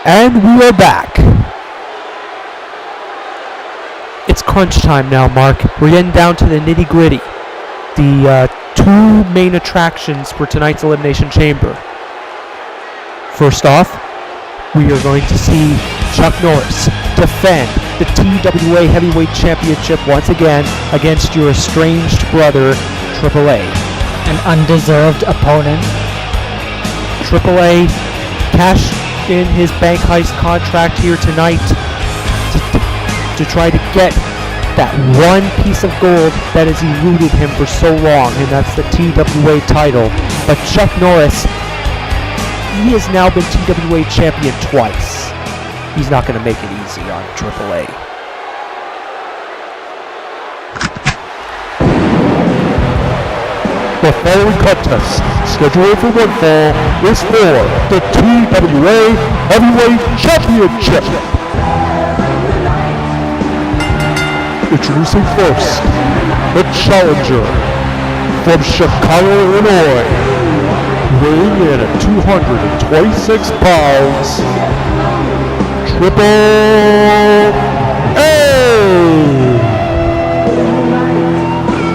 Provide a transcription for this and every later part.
And we are back. It's crunch time now, Mark. We're getting down to the nitty-gritty. The two main attractions for tonight's Elimination Chamber. First off, we are going to see Chuck Norris defend the TWA Heavyweight Championship once again against your estranged brother, TWA. An undeserved opponent. TWA cashed in his bank heist contract here tonight to try to get that one piece of gold that has eluded him for so long, and that's the TWA title. But Chuck Norris, he has now been TWA champion twice. He's not going to make it easy on AAA. The following contest, scheduled for one fall, is for the TWA Heavyweight Championship. Introducing first, the challenger from Chicago, Illinois, weighing in at 226 pounds, TWA.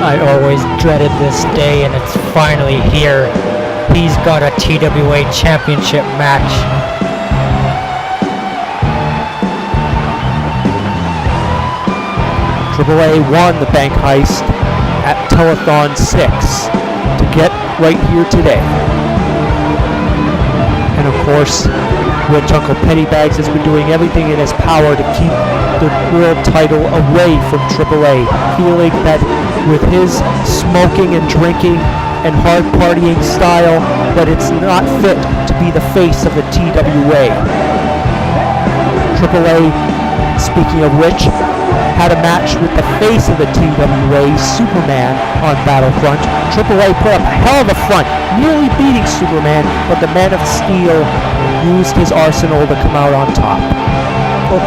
I always dreaded this day, and it's finally here. He's got a TWA championship match. AAA won the bank heist at Telethon 6 to get right here today. And of course, Rich Uncle Pennybags has been doing everything in his power to keep the world title away from AAA, feeling that with his smoking and drinking and hard partying style, that it's not fit to be the face of the TWA. AAA, speaking of which, had a match with the face of the TWA, Superman, on Battlefront. AAA put up a hell of a front, nearly beating Superman, but the Man of Steel used his arsenal to come out on top. Oh,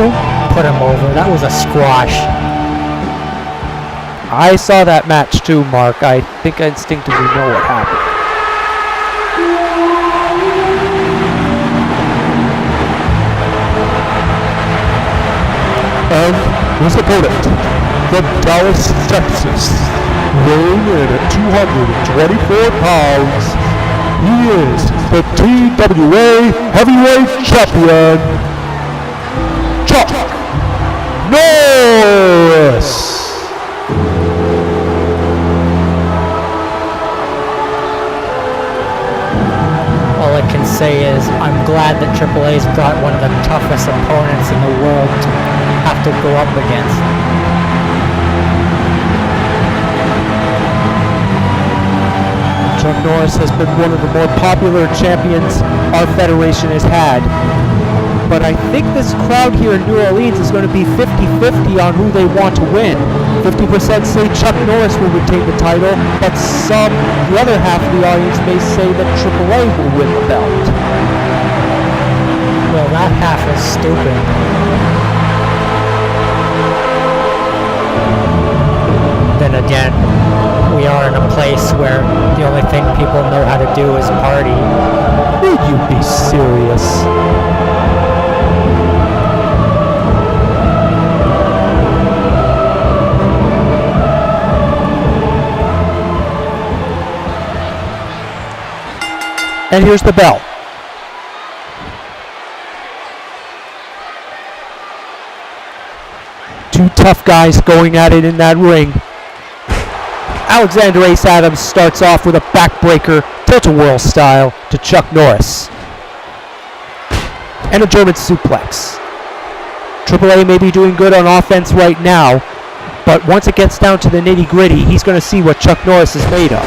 don't put him over. That was a squash. I saw that match too, Mark. I think I instinctively know what happened. And his opponent, from Dallas, Texas, weighing in at 224 pounds, he is the TWA Heavyweight Champion, Chuck Norris. All I can say is I'm glad that AAA's got one of the toughest opponents in the world to have to go up against. Chuck Norris has been one of the more popular champions our federation has had. But I think this crowd here in New Orleans is going to be 50-50 on who they want to win. 50% say Chuck Norris will retain the title, but the other half of the audience may say that AAA will win the belt. Well, that half is stupid. Then again, we are in a place where the only thing people know how to do is party. Would you be serious? And here's the bell. Two tough guys going at it in that ring. Alexander Ace Adams starts off with a backbreaker, tilt-a-whirl style, to Chuck Norris. And a German suplex. AAA may be doing good on offense right now, but once it gets down to the nitty-gritty, he's going to see what Chuck Norris is made of.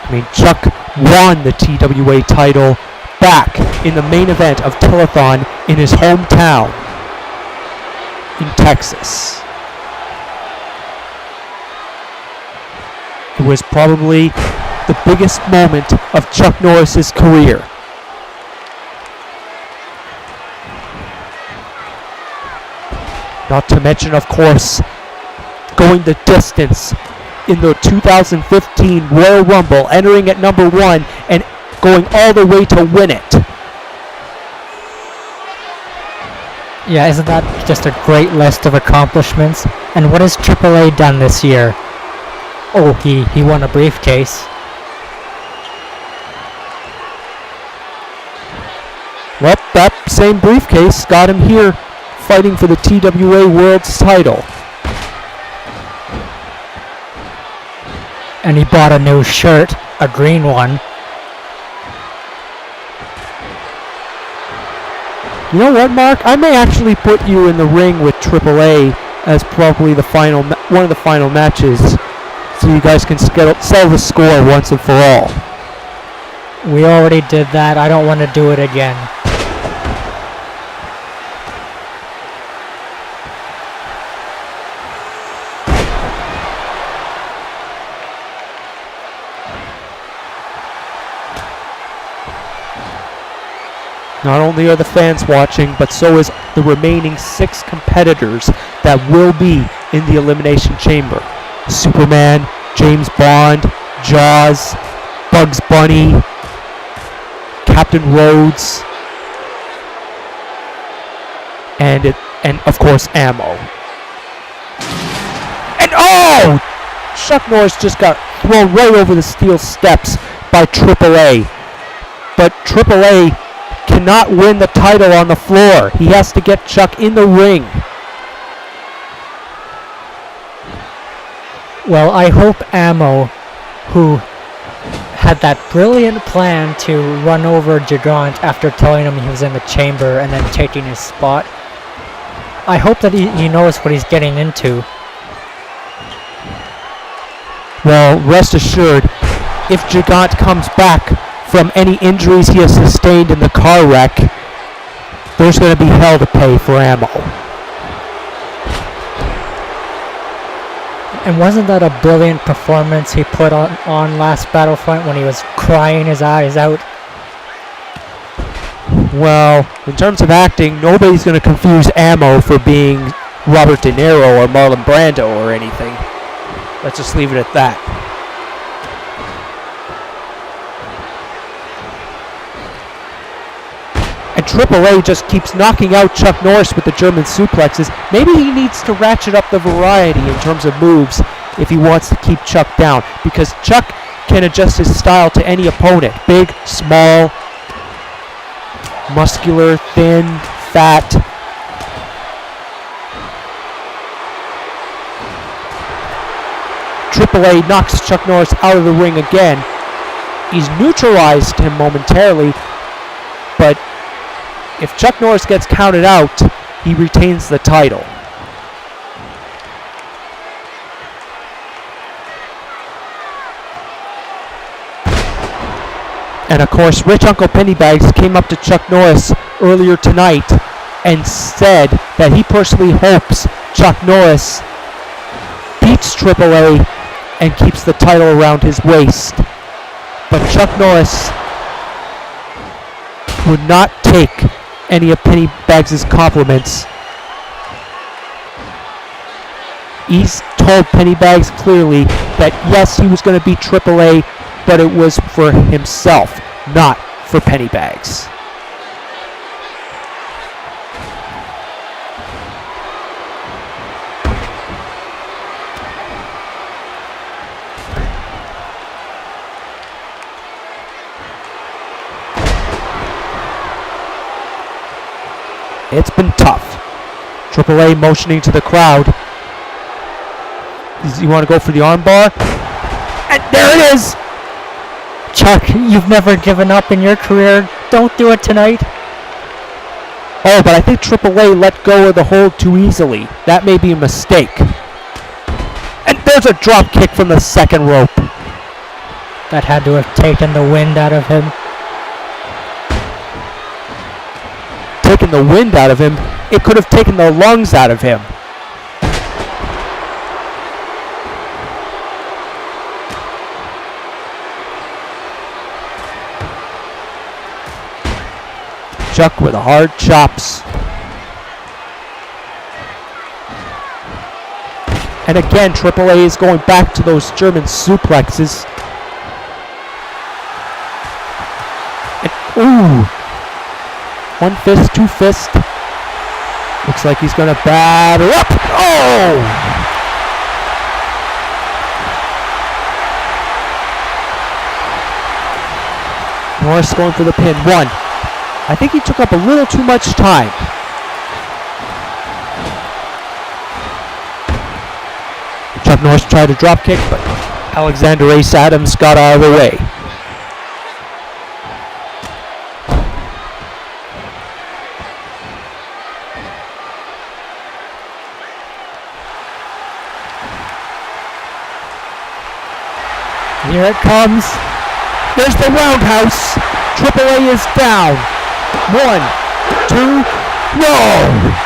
I mean, Chuck won the TWA title back in the main event of Telethon in his hometown in Texas. It was probably the biggest moment of Chuck Norris's career. Not to mention, of course, going the distance in the 2015 Royal Rumble, entering at number 1 and going all the way to win it. Yeah, isn't that just a great list of accomplishments? And what has AAA done this year? Oh, he won a briefcase. Well, that same briefcase got him here fighting for the TWA World's title. And he bought a new shirt, a green one. You know what, Mark? I may actually put you in the ring with AAA as probably the final, one of the final matches, so you guys can settle the score once and for all. We already did that. I don't want to do it again. Not only are the fans watching, but so is the remaining 6 competitors that will be in the Elimination Chamber. Superman, James Bond, Jaws, Bugs Bunny, Captain Rhodes, and of course Ammo. And oh! Chuck Norris just got thrown right over the steel steps by AAA. But AAA cannot win the title on the floor. He has to get Chuck in the ring. Well, I hope Ammo, who had that brilliant plan to run over Gigant after telling him he was in the chamber and then taking his spot, I hope that he knows what he's getting into. Well, rest assured, if Gigant comes back from any injuries he has sustained in the car wreck, there's going to be hell to pay for Ammo. And wasn't that a brilliant performance he put on last Battlefront when he was crying his eyes out? Well, in terms of acting, nobody's going to confuse Ammo for being Robert De Niro or Marlon Brando or anything. Let's just leave it at that. And AAA just keeps knocking out Chuck Norris with the German suplexes. Maybe he needs to ratchet up the variety in terms of moves if he wants to keep Chuck down, because Chuck can adjust his style to any opponent. Big, small, muscular, thin, fat. AAA knocks Chuck Norris out of the ring again. He's neutralized him momentarily, but if Chuck Norris gets counted out, he retains the title. And of course, Rich Uncle Pennybags came up to Chuck Norris earlier tonight and said that he personally hopes Chuck Norris beats AAA and keeps the title around his waist. But Chuck Norris would not take any of Pennybags' compliments. He's told Pennybags clearly that yes, he was going to beat AAA, but it was for himself, not for Pennybags. It's been tough. AAA motioning to the crowd. You want to go for the armbar? And there it is! Chuck, you've never given up in your career. Don't do it tonight. Oh, but I think AAA let go of the hold too easily. That may be a mistake. And there's a drop kick from the second rope. That had to have taken the wind out of him. Taken the wind out of him, it could have taken the lungs out of him. Chuck with the hard chops. And again, AAA is going back to those German suplexes. And, ooh. One fist, two fist. Looks like he's going to batter up. Oh! Norris going for the pin. One. I think he took up a little too much time. Chuck Norris tried to drop kick, but Alexander Ace Adams got out of the way. Here it comes. There's the roundhouse. AAA is down. 1, 2, no!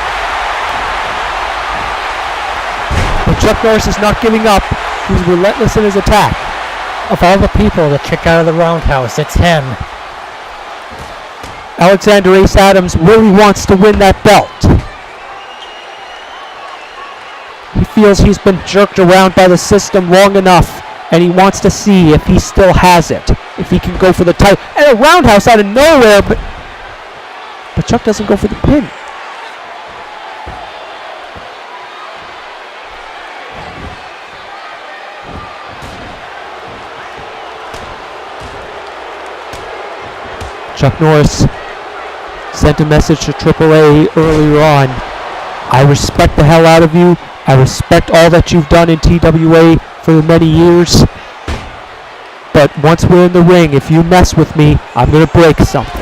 But Chuck Norris is not giving up. He's relentless in his attack. Of all the people to kick out of the roundhouse, it's him. Alexander Ace Adams really wants to win that belt. He feels he's been jerked around by the system long enough, and he wants to see if he still has it, if he can go for the title. And a roundhouse out of nowhere, but Chuck doesn't go for the pin. Chuck Norris sent a message to AAA earlier on. I respect the hell out of you. I respect all that you've done in TWA for many years. But once we're in the ring, if you mess with me, I'm going to break something.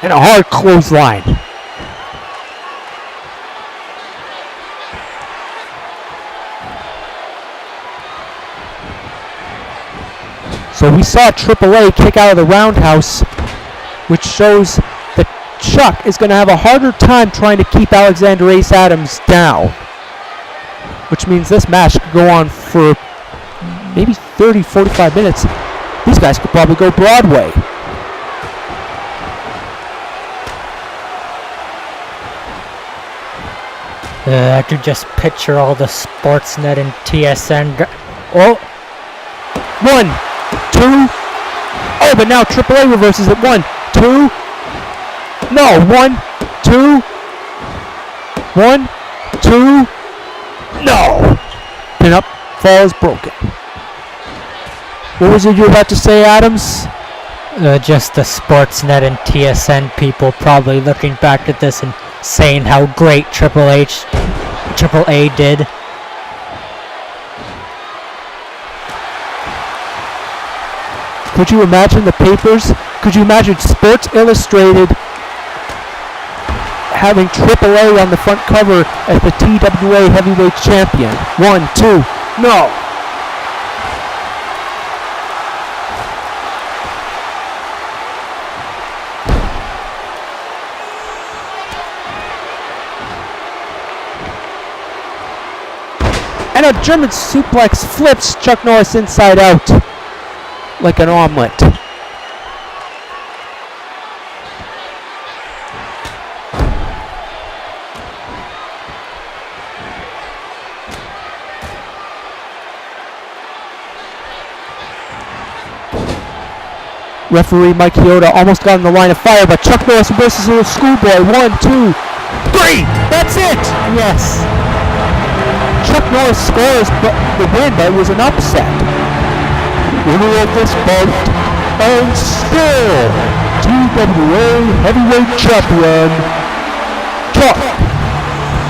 And a hard clothesline. So we saw AAA kick out of the roundhouse, which shows that Chuck is going to have a harder time trying to keep Alexander Ace Adams down. Which means this match could go on for maybe 30, 45 minutes. These guys could probably go Broadway. I could just picture all the Sportsnet and TSN. Oh! 1, 2. Oh, but now AAA reverses it. 1, 2. No, 1, 2. 1, 2. No. Pin up, fall is broken. What was it you were about to say, Adams? Just the Sportsnet and TSN people probably looking back at this and saying how great AAA did. Could you imagine the papers? Could you imagine Sports Illustrated having AAA on the front cover as the TWA Heavyweight Champion? 1, 2, no. And a German suplex flips Chuck Norris inside out like an omelet. Referee Mike Chioda almost got in the line of fire, but Chuck Norris versus a little schoolboy. 1, 2, 3. That's it. Yes. Chuck Norris scores the win, but it was an upset. Winner of this bout, and still TWA Heavyweight Champion, Chuck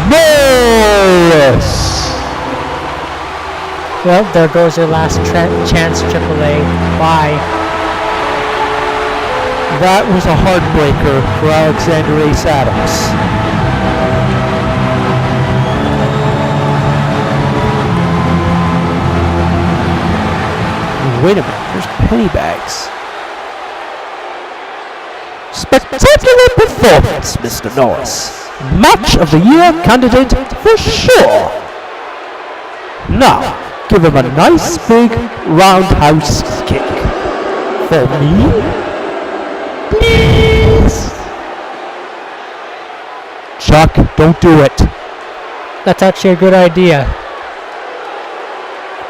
Norris. Well, there goes your last chance, AAA. Bye. That was a heartbreaker for Alexander Ace Adams. Wait a minute, there's penny bags. Spectacular performance, Mr. Norris. Match of the year candidate for sure. Now, give him a nice big roundhouse kick. For me, please. Chuck, don't do it. That's actually a good idea.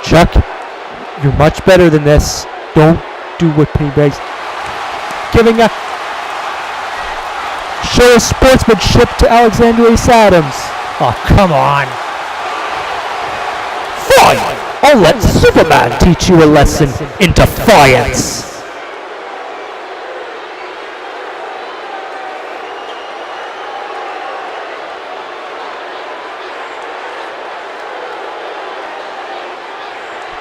Chuck, you're much better than this. Don't do what Pennybags. Giving a show of sportsmanship to Alexander Ace Adams. Oh, come on. Fine! I'll let Superman teach you a lesson in defiance.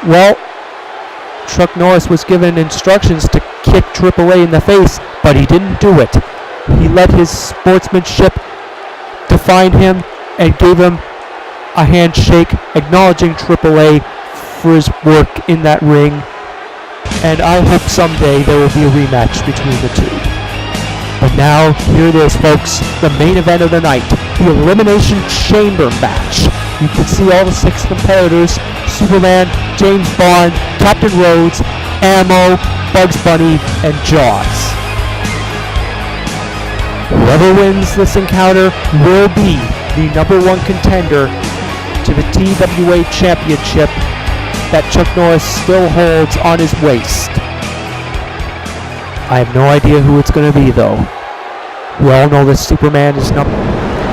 Well, Chuck Norris was given instructions to kick TWA in the face, but he didn't do it. He let his sportsmanship define him and gave him a handshake acknowledging AAA for his work in that ring. And I hope someday there will be a rematch between the two. But now, here it is, folks, the main event of the night, the Elimination Chamber match. You can see all the 6 competitors: Superman, James Bond, Captain Rhodes, Ammo, Bugs Bunny, and Jaws. Whoever wins this encounter will be the #1 contender to the TWA Championship that Chuck Norris still holds on his waist. I have no idea who it's going to be, though. We all know that Superman is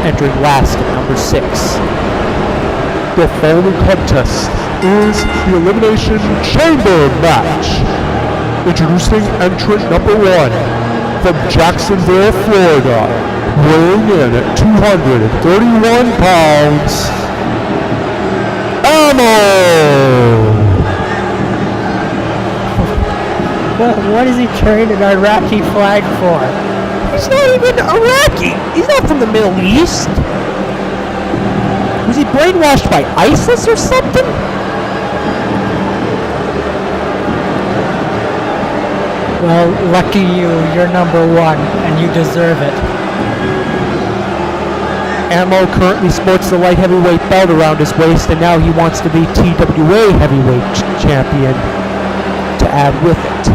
entering last at number 6. The following contest is the Elimination Chamber match. Introducing entrant number 1 from Jacksonville, Florida, weighing in at 231 pounds, Ammo! What is he carrying an Iraqi flag for? He's not even Iraqi! He's not from the Middle East! Was he brainwashed by ISIS or something? Well, lucky you, you're #1, and you deserve it. Ammo currently sports the light heavyweight belt around his waist, and now he wants to be TWA heavyweight champion to add with it.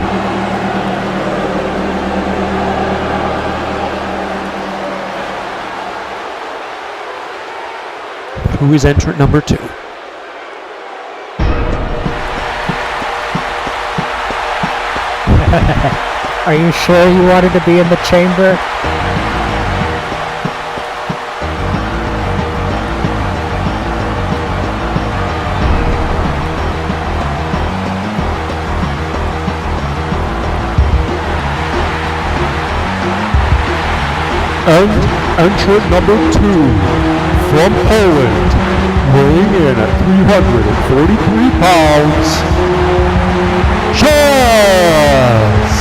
Who is entrant number 2? Are you sure you wanted to be in the chamber? And entrant number 2 from Poland, weighing in at 343 pounds, Jaws!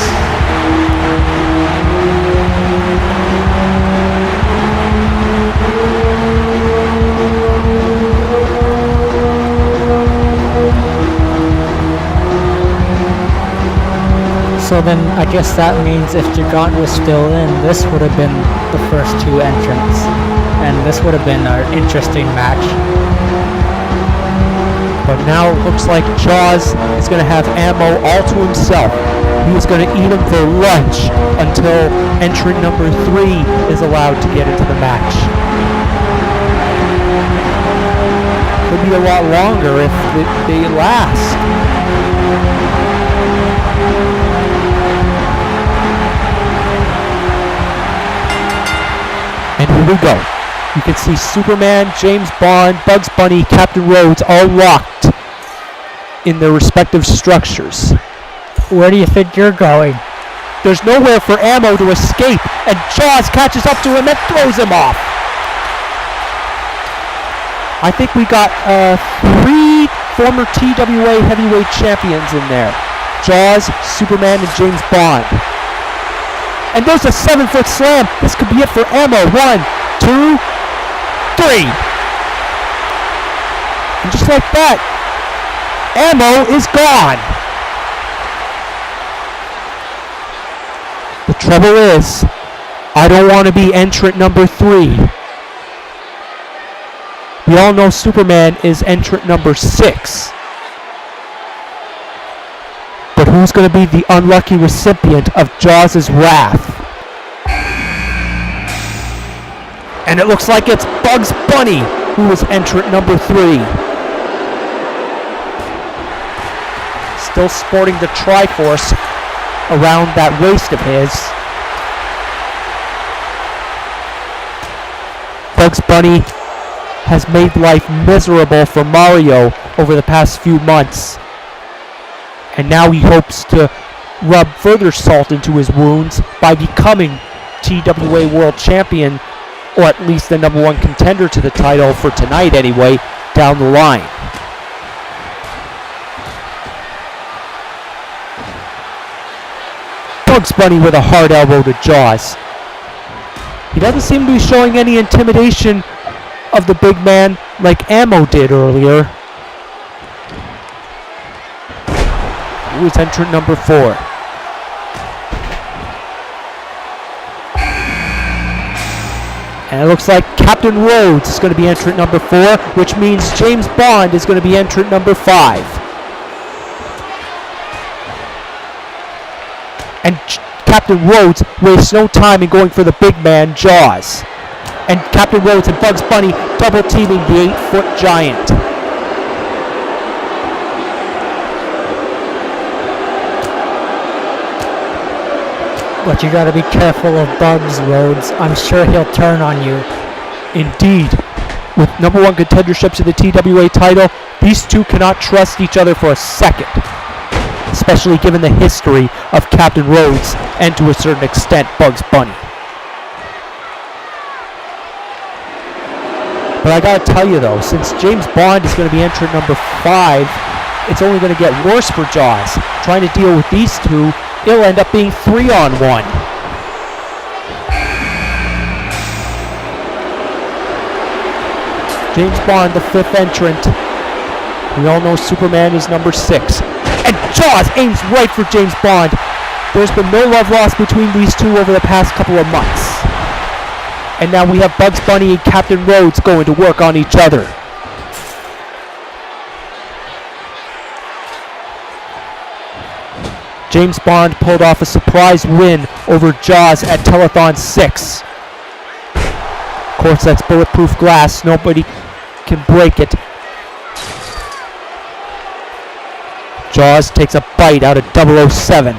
So then I guess that means if Gigant was still in, this would have been the first 2 entrants. And this would have been an interesting match. But now it looks like Jaws is going to have Ammo all to himself. He is going to eat him for lunch until entrant number 3 is allowed to get into the match. Could be a lot longer if they last. And here we go. You can see Superman, James Bond, Bugs Bunny, Captain Rhodes all locked in their respective structures. Where do you think you're going? There's nowhere for Ammo to escape, and Jaws catches up to him and throws him off. I think we got 3 former TWA heavyweight champions in there. Jaws, Superman, and James Bond. And there's a 7-foot slam. This could be it for Ammo. 1, 2, 3. And just like that, Ammo is gone. The trouble is, I don't want to be entrant number 3. We all know Superman is entrant number 6. But who's going to be the unlucky recipient of Jaws' wrath? And it looks like it's Bugs Bunny who is entrant number 3. Still sporting the Triforce around that waist of his. Bugs Bunny has made life miserable for Mario over the past few months. And now he hopes to rub further salt into his wounds by becoming TWA World Champion, or at least the number 1 contender to the title for tonight anyway, down the line. Bugs Bunny with a hard elbow to Jaws. He doesn't seem to be showing any intimidation of the big man like Ammo did earlier. He was entrant number 4. And it looks like Captain Rhodes is going to be entrant number 4, which means James Bond is going to be entrant number 5. And Captain Rhodes wastes no time in going for the big man, Jaws. And Captain Rhodes and Bugs Bunny double teaming the 8-foot giant. But you gotta be careful of Bugs, Rhodes. I'm sure he'll turn on you. Indeed. With number 1 contendership to the TWA title, these two cannot trust each other for a second. Especially given the history of Captain Rhodes and to a certain extent Bugs Bunny. But I gotta tell you though, since James Bond is going to be entrant number 5, it's only going to get worse for Jaws. Trying to deal with these two, it'll end up being 3-on-1. James Bond, the 5th entrant. We all know Superman is number 6. And Jaws aims right for James Bond. There's been no love lost between these two over the past couple of months. And now we have Bugs Bunny and Captain Rhodes going to work on each other. James Bond pulled off a surprise win over Jaws at Telethon 6. Of course, that's bulletproof glass. Nobody can break it. Jaws takes a bite out of 007.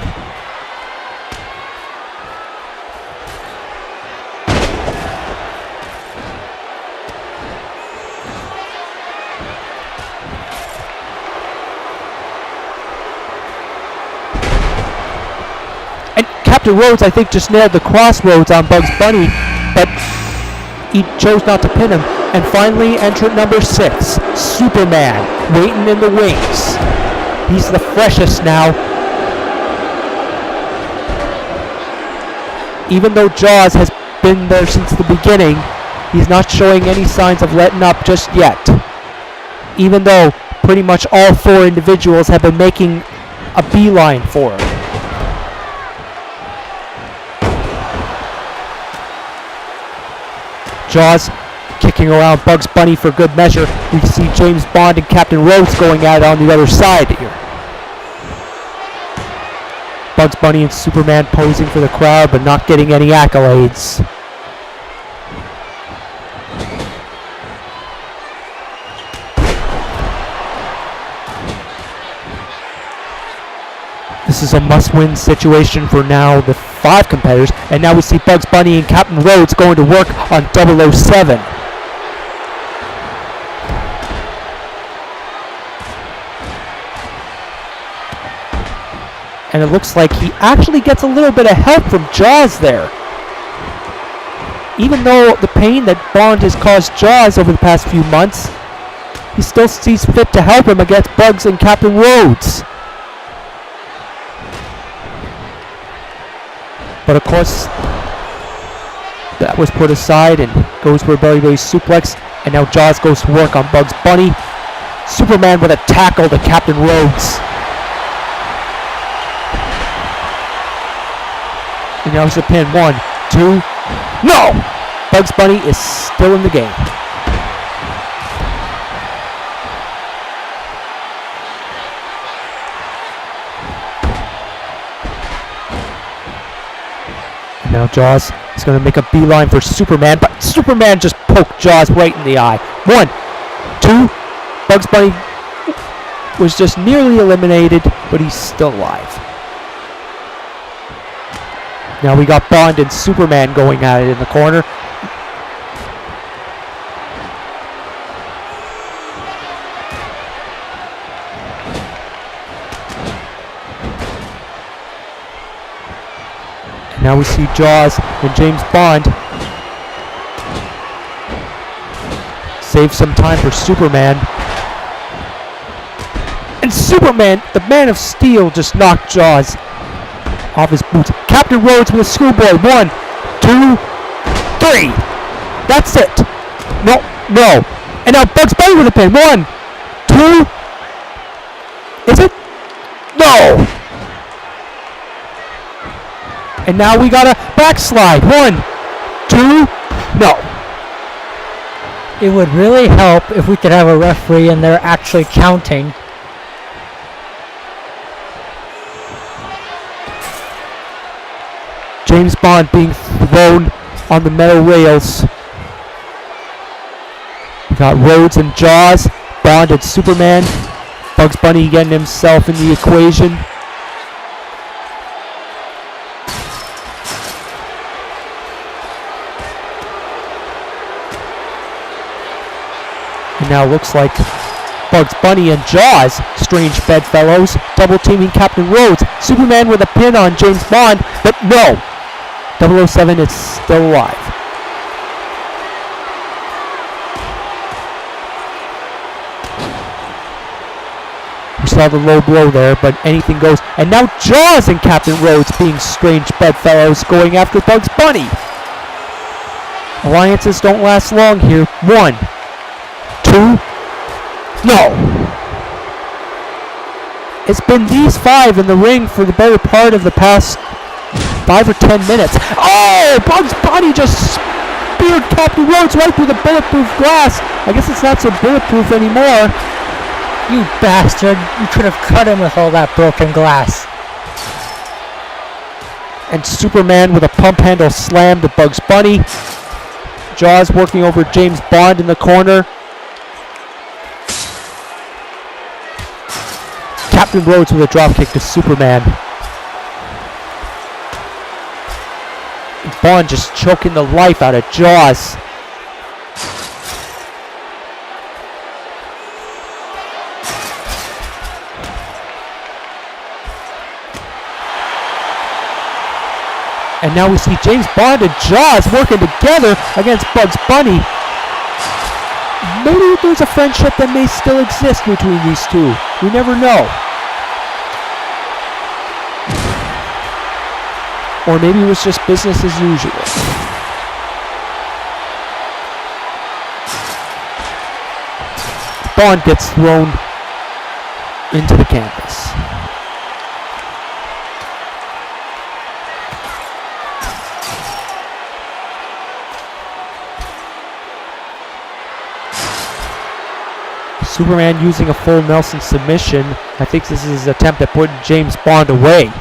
And Captain Rhodes, I think, just nailed the crossroads on Bugs Bunny, but he chose not to pin him. And finally, entrant number 6, Superman, waiting in the wings. He's the freshest now. Even though Jaws has been there since the beginning, he's not showing any signs of letting up just yet. Even though pretty much all 4 individuals have been making a beeline for him. Jaws kicking around Bugs Bunny for good measure. We see James Bond and Captain Rhodes going at it on the other side here. Bugs Bunny and Superman posing for the crowd but not getting any accolades. This is a must-win situation for now the 5 competitors, and now we see Bugs Bunny and Captain Rhodes going to work on 007. And it looks like he actually gets a little bit of help from Jaws there. Even though the pain that Bond has caused Jaws over the past few months, he still sees fit to help him against Bugs and Captain Rhodes. But of course, that was put aside and goes for a belly suplex. And now Jaws goes to work on Bugs Bunny. Superman with a tackle to Captain Rhodes. And now it's a pin. 1, 2. No! Bugs Bunny is still in the game. And now Jaws He's going to make a beeline for Superman, but Superman just poked Jaws right in the eye. 1, 2. Bugs Bunny was just nearly eliminated, but he's still alive. Now we got Bond and Superman going at it in the corner. And now we see Jaws and James Bond save some time for Superman. And Superman, the Man of Steel, just knocked Jaws off his boots. Captain Rhodes with a schoolboy. 1, 2, 3. That's it. No. And now Bugs Bunny with a pin. 1, 2. Is it? No. And now we got a backslide. 1, 2. No. It would really help if we could have a referee and they're actually counting. James Bond being thrown on the metal rails. We got Rhodes and Jaws, Bond and Superman. Bugs Bunny getting himself in the equation. And now looks like Bugs Bunny and Jaws, strange bedfellows, double teaming Captain Rhodes. Superman with a pin on James Bond, but no. 007 is still alive. We saw the low blow there, but anything goes. And now Jaws and Captain Rhodes being strange bedfellows going after Bugs Bunny. Alliances don't last long here. 1, 2. No. It's been these 5 in the ring for the better part of the past 5 or 10 minutes. Oh! Bugs Bunny just speared Captain Rhodes right through the bulletproof glass. I guess it's not so bulletproof anymore. You bastard. You could have cut him with all that broken glass. And Superman with a pump handle slam to Bugs Bunny. Jaws working over James Bond in the corner. Captain Rhodes with a dropkick to Superman. Bond just choking the life out of Jaws. And now we see James Bond and Jaws working together against Bugs Bunny. Maybe there's a friendship that may still exist between these two. We never know. Or maybe it was just business as usual. Bond gets thrown into the canvas. Superman using a full Nelson submission. I think this is his attempt at putting James Bond away.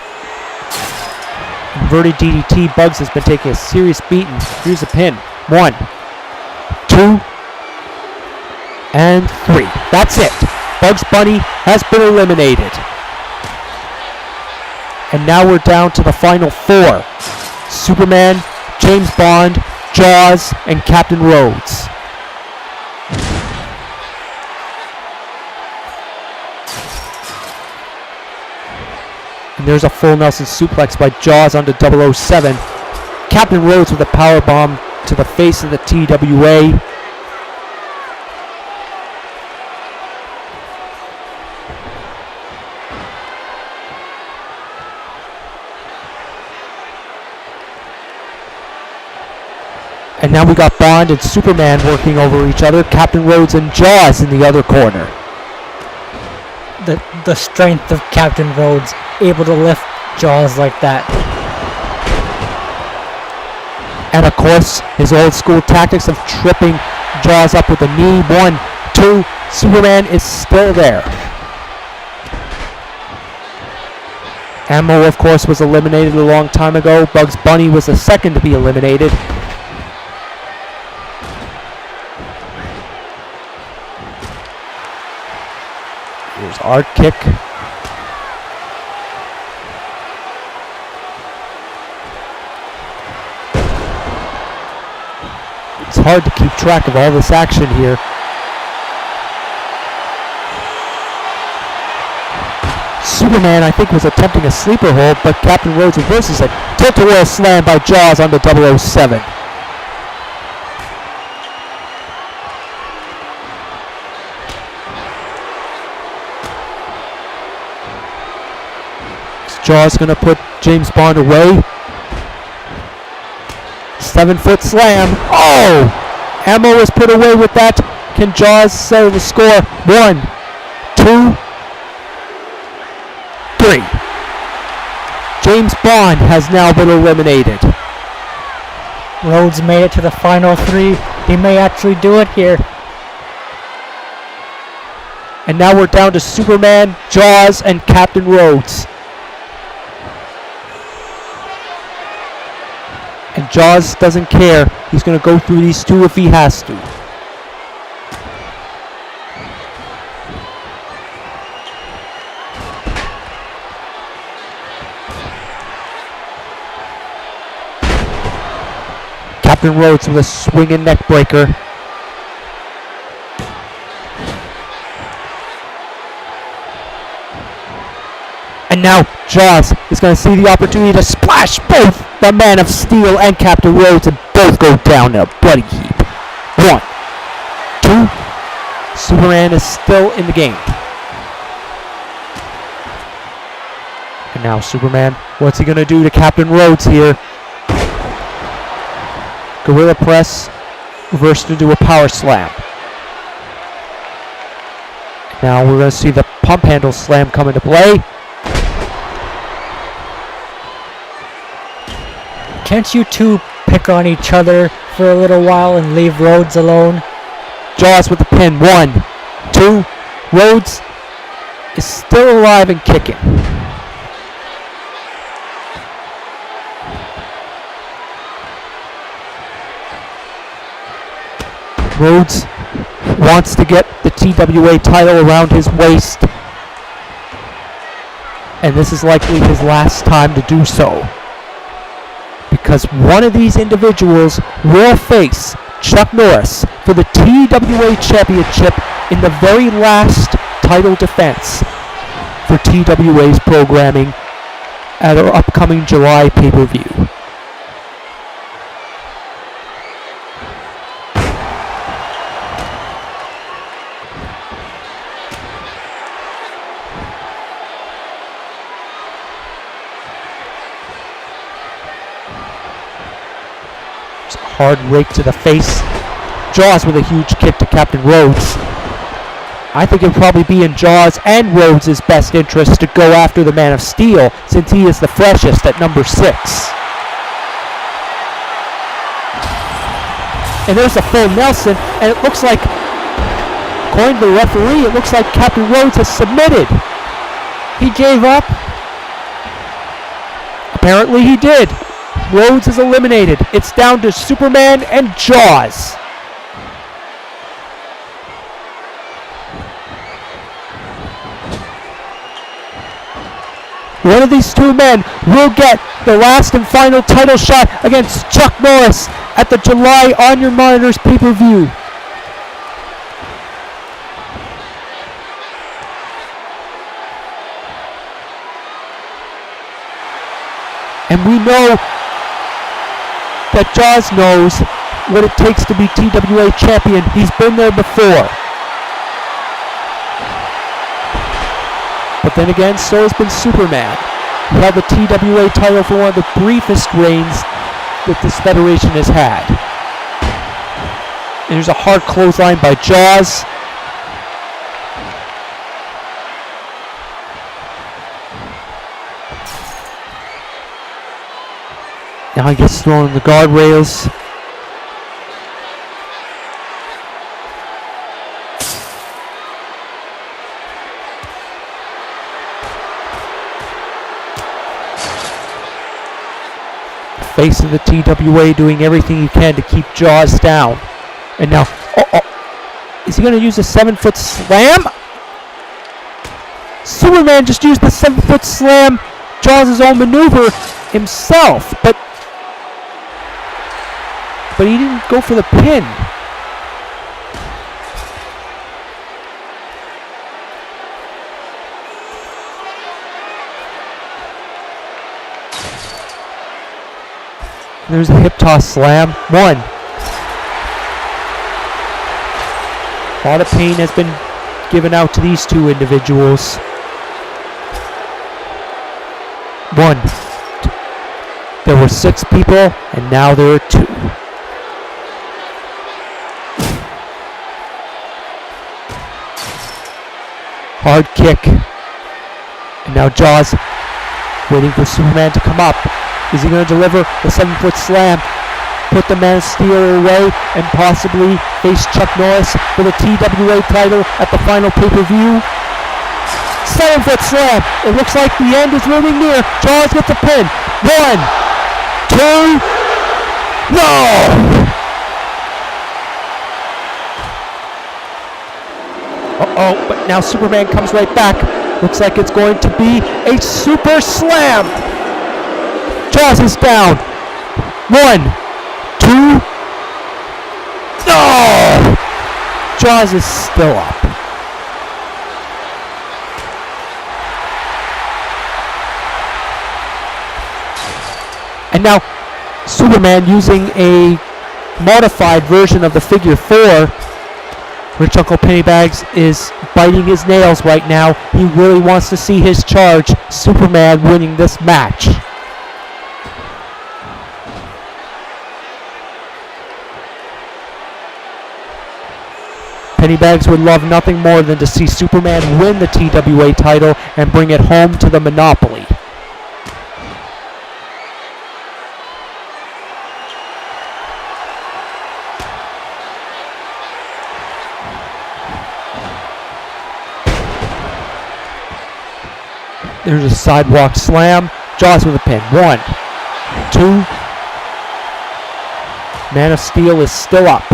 Inverted DDT. Bugs has been taking a serious beating. Here's a pin. 1, 2, and 3. That's it. Bugs Bunny has been eliminated. And now we're down to the final 4. Superman, James Bond, Jaws, and Captain Rhodes. And there's a full Nelson suplex by Jaws onto 007. Captain Rhodes with a powerbomb to the face of the TWA. And now we got Bond and Superman working over each other. Captain Rhodes and Jaws in the other corner. The strength of Captain Rhodes, able to lift Jaws like that. And of course, his old school tactics of tripping Jaws up with a knee. 1, 2, Superman is still there. Ammo, of course, was eliminated a long time ago. Bugs Bunny was the second to be eliminated. Here's Art kick. It's hard to keep track of all this action here. Superman, I think, was attempting a sleeper hold, but Captain Rhodes reverses it. Tilt-a-whirl slam by Jaws on the 007. Is Jaws going to put James Bond away? 7-foot slam. Oh! Ammo is put away with that. Can Jaws settle the score? 1, 2, 3. James Bond has now been eliminated. Rhodes made it to the final 3. He may actually do it here. And now we're down to Superman, Jaws, and Captain Rhodes. And Jaws doesn't care. He's going to go through these two if he has to. Captain Rhodes with a swinging neck breaker. And now Jaws is going to see the opportunity to splash both the Man of Steel and Captain Rhodes, and both go down in a bloody heap. 1, 2. Superman is still in the game. And now Superman, what's he going to do to Captain Rhodes here? Gorilla press, reversed into a power slam. Now we're going to see the pump handle slam come into play. Can't you two pick on each other for a little while and leave Rhodes alone? Jaws with the pin. 1, 2. Rhodes is still alive and kicking. Rhodes wants to get the TWA title around his waist, and this is likely his last time to do so, because one of these individuals will face Chuck Norris for the TWA Championship in the very last title defense for TWA's programming at our upcoming July pay-per-view. Hard rake to the face. Jaws with a huge kick to Captain Rhodes. I think it would probably be in Jaws and Rhodes' best interest to go after the Man of Steel, since he is the freshest at number 6. And there's a full Nelson, and it looks like, according to the referee, it looks like Captain Rhodes has submitted. He gave up? Apparently he did. Rhodes is eliminated. It's down to Superman and Jaws. One of these two men will get the last and final title shot against Chuck Norris at the July On Your Monitors pay-per-view. And we know that Jaws knows what it takes to be TWA champion. He's been there before. But then again, so has been Superman. He had the TWA title for one of the briefest reigns that this federation has had. And there's a hard clothesline by Jaws. Now he gets thrown on the guardrails. face of the TWA doing everything he can to keep Jaws down. And now, is he going to use a 7-foot slam? Superman just used the 7-foot slam, Jaws' own maneuver himself, but he didn't go for the pin. There's a hip toss slam. 1. A lot of pain has been given out to these two individuals. 1. There were 6 people, and now there are 2. Hard kick. And now Jaws waiting for Superman to come up. Is he going to deliver the 7-foot slam, put the Man of Steel away, and possibly face Chuck Norris for the TWA title at the final pay-per-view? 7-foot slam. It looks like the end is really near. Jaws gets a pin. 1, 2, no! But now Superman comes right back. Looks like it's going to be a super slam. Jaws is down. 1, 2. No! Jaws is still up. And now Superman using a modified version of the figure 4. Rich Uncle Pennybags is biting his nails right now. He really wants to see his charge. Superman winning this match. Pennybags would love nothing more than to see Superman win the TWA title and bring it home to the Monopoly. There's a sidewalk slam. Jaws with a pin. 1, 2. Man of Steel is still up.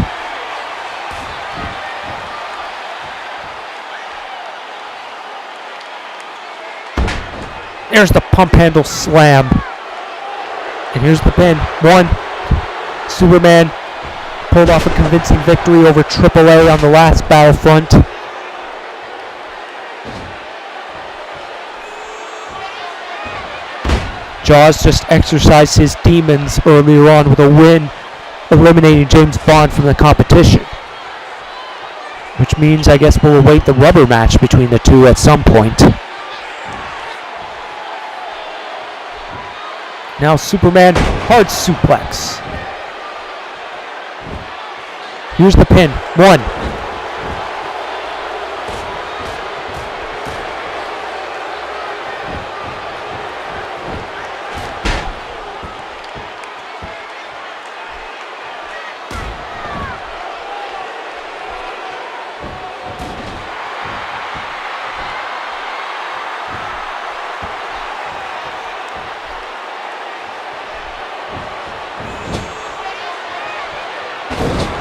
There's the pump handle slam. And here's the pin. 1. Superman pulled off a convincing victory over TWA on the last Battlefront. Jaws just exercised his demons earlier on with a win, eliminating James Bond from the competition. Which means I guess we'll await the rubber match between the two at some point. Now Superman, hard suplex. Here's the pin. 1.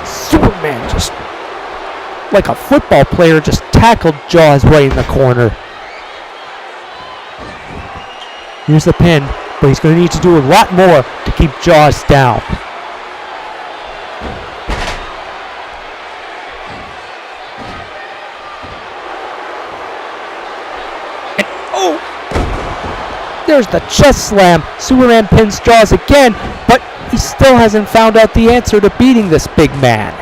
Superman just, like a football player, just tackled Jaws right in the corner. Here's the pin, but he's going to need to do a lot more to keep Jaws down. And there's the chest slam. Superman pins Jaws again, but he still hasn't found out the answer to beating this big man.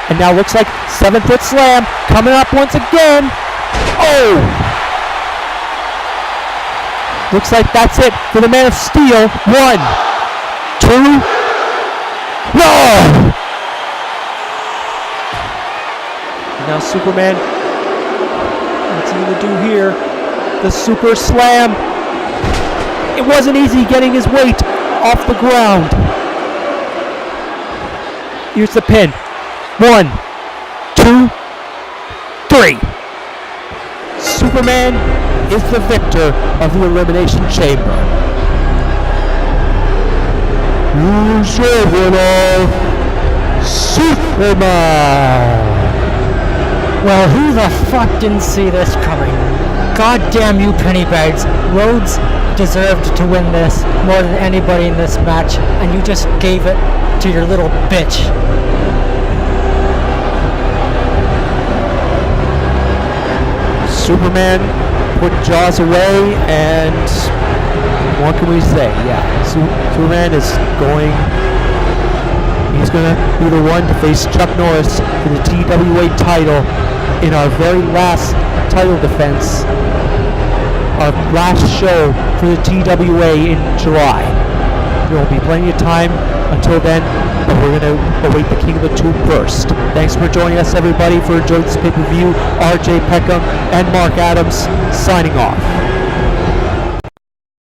And now looks like 7-foot slam coming up once again. Looks like that's it for the Man of Steel. 1, 2. No! And now Superman, what's he gonna do here? The super slam. It wasn't easy getting his weight off the ground. Here's the pin. 1, 2, 3. Superman is the victor of the Elimination Chamber. Who's your winner? Superman! Well, who the fuck didn't see this coming? God damn you, Pennybags. Rhodes deserved to win this more than anybody in this match, and you just gave it to your little bitch. Superman put Jaws away, and what can we say? Yeah, Superman is going. He's going to be the one to face Chuck Norris for the TWA title in our very last title defense, our last show for the TWA in July. There will be plenty of time until then, but we're going to await the King of the Tube first. Thanks for joining us, everybody, for enjoying this pay-per-view. RJ Peckham and Mark Adams signing off.